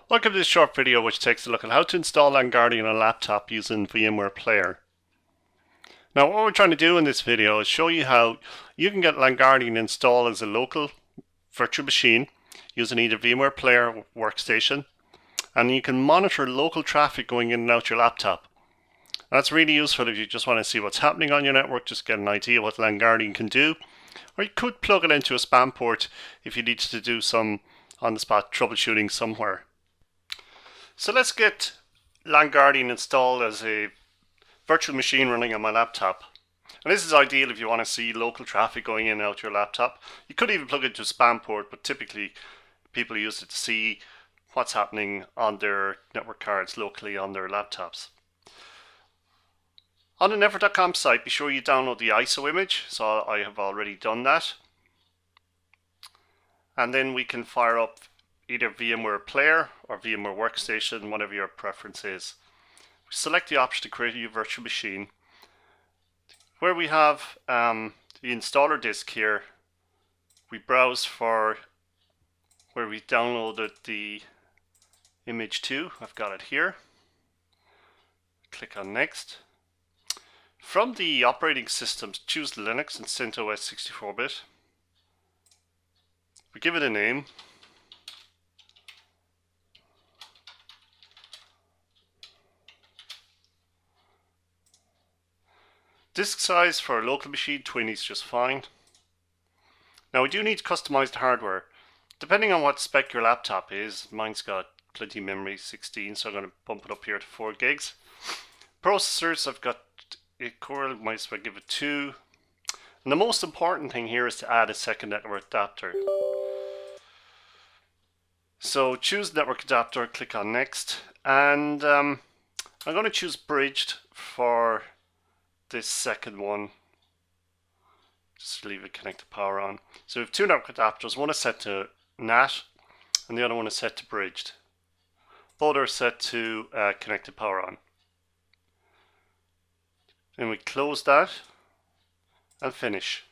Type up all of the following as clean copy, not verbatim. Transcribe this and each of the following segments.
Welcome to this short video which takes a look at how to install LANGuardian on a laptop using VMware Player. Now what we're trying to do in this video is show you how you can get LANGuardian installed as a local virtual machine using either VMware Player or Workstation, and you can monitor local traffic going in and out your laptop. That's really useful if you just want to see what's happening on your network, just get an idea what LANGuardian can do, or you could plug it into a spam port if you need to do some on-the-spot troubleshooting somewhere. So let's get LANGuardian installed as a virtual machine running on my laptop. And this is ideal if you want to see local traffic going in and out your laptop. You could even plug it to a spam port, but typically people use it to see what's happening on their network cards locally on their laptops. On the network.com site, be sure you download the ISO image. So I have already done that. And then we can fire up either VMware Player or VMware Workstation, whatever your preference is. Select the option to create a new virtual machine. Where we have the installer disk here, we browse for where we downloaded the image to. I've got it here. Click on Next. From the operating systems, choose Linux and CentOS 64-bit. We give it a name. Disk size for a local machine, 20 is just fine. Now we do need to customize the hardware. Depending on what spec your laptop is, mine's got plenty of memory, 16, so I'm going to bump it up here to 4 gigs. Processors, I've got a Core, might as well give it 2. And the most important thing here is to add a second network adapter. So choose network adapter, click on Next, and I'm going to choose bridged for this second one. Just leave it connected power on. So we have 2 network adapters. One is set to NAT and the other one is set to bridged. Both are set to connected power on. Then we close that and finish.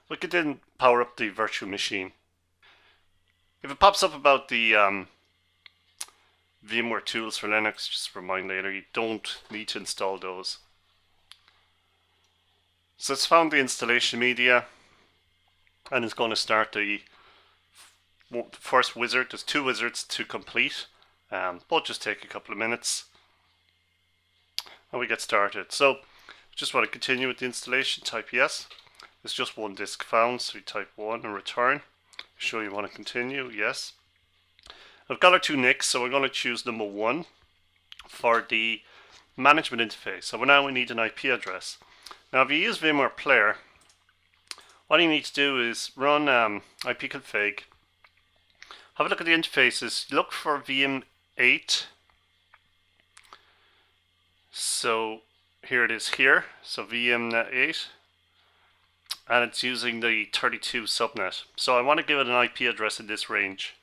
We can then power up the virtual machine. If it pops up about the VMware tools for Linux, just remind later, you don't need to install those. So it's found the installation media and it's going to start the first wizard. There's 2 wizards to complete. Both just take a couple of minutes. And we get started. So just want to continue with the installation, type yes. There's just 1 disk found, so we type 1 and return. Show you want to continue, yes. I've got our 2 NICs, so we're going to choose number 1 for the management interface. So now we need an IP address. Now if you use VMware Player, what you need to do is run ipconfig, have a look at the interfaces, look for VM8. So here it is here, so VM8, and it's using the 32 subnet. So I want to give it an IP address in this range.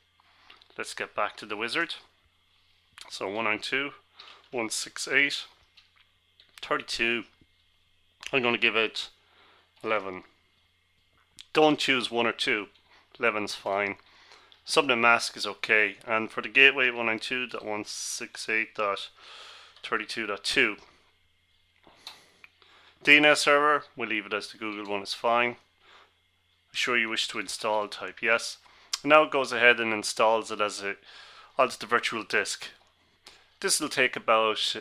Let's get back to the wizard. So 192.168.32. I'm going to give it 11. Don't choose 1 or 2. 11's fine. Subnet mask is okay. And for the gateway, 192.168.32.2. DNS server, we'll leave it as the Google one, is fine. Be sure you wish to install, type yes. And now it goes ahead and installs it as onto the virtual disk. This will take about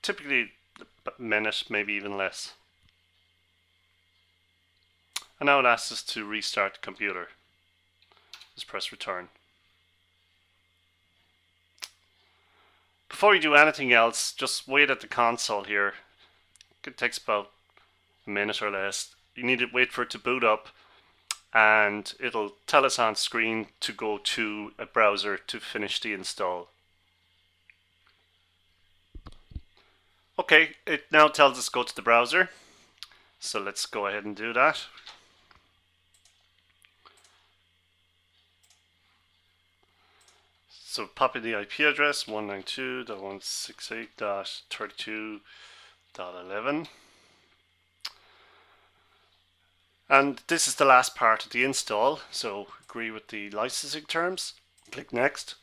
typically a minute, maybe even less. And now it asks us to restart the computer. Just press return. Before you do anything else, just wait at the console here. It takes about a minute or less. You need to wait for it to boot up, and it'll tell us on screen to go to a browser to finish the install. Okay, it now tells us to go to the browser. So let's go ahead and do that. So pop in the IP address 192.168.32.11. And this is the last part of the install, so agree with the licensing terms, click next.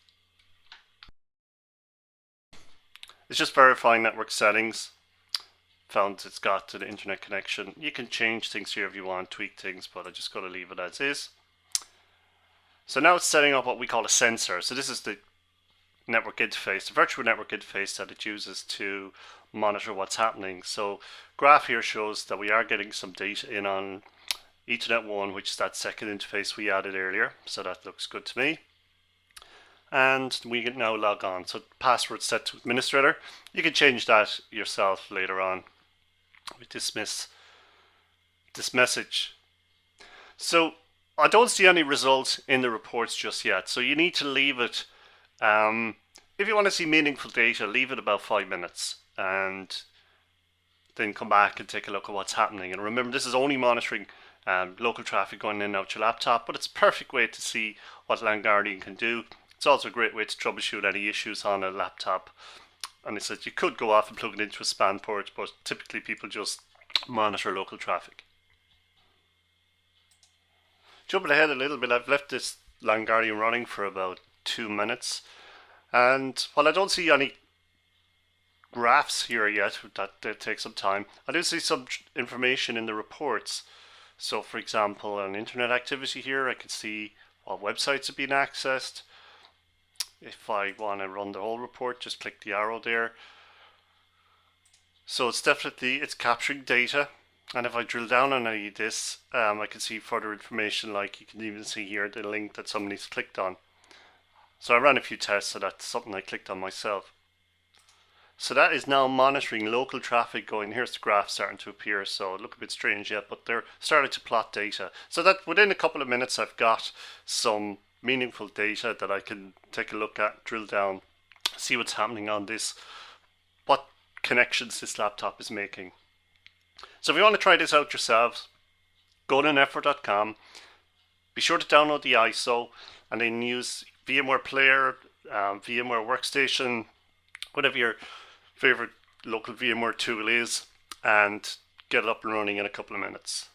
It's just verifying network settings. Found it's got to the internet connection. You can change things here if you want, tweak things, but I just got to leave it as is. So now it's setting up what we call a sensor. So this is the network interface, the virtual network interface that it uses to monitor what's happening. So graph here shows that we are getting some data in on Ethernet 1, which is that second interface we added earlier. So that looks good to me. And we can now log on. So password set to administrator. You can change that yourself later on. We dismiss this message. So I don't see any results in the reports just yet. So you need to leave it. If you want to see meaningful data, leave it about 5 minutes and then come back and take a look at what's happening. And remember, this is only monitoring local traffic going in and out your laptop, but it's a perfect way to see what LANGuardian can do. It's also a great way to troubleshoot any issues on a laptop. And it says you could go off and plug it into a SPAN port, but typically people just monitor local traffic. Jumping ahead a little bit, I've left this LANGuardian running for about 2 minutes. And while I don't see any graphs here yet, that take some time, I do see some information in the reports. So for example, on internet activity here, I can see what websites have been accessed. If I want to run the whole report, just click the arrow there. So it's capturing data. And if I drill down on any of this, I can see further information, like you can even see here the link that somebody's clicked on. So I ran a few tests, so that's something I clicked on myself. So that is now monitoring local traffic going. Here's the graph starting to appear, so it looks a bit strange yet, but they're starting to plot data. So that within a couple of minutes I've got some meaningful data that I can take a look at, drill down, see what's happening on this, what connections this laptop is making. So if you want to try this out yourselves, go to network.com, be sure to download the ISO, and then use VMware Player, VMware Workstation, whatever your favorite local VMware tool is, and get it up and running in a couple of minutes.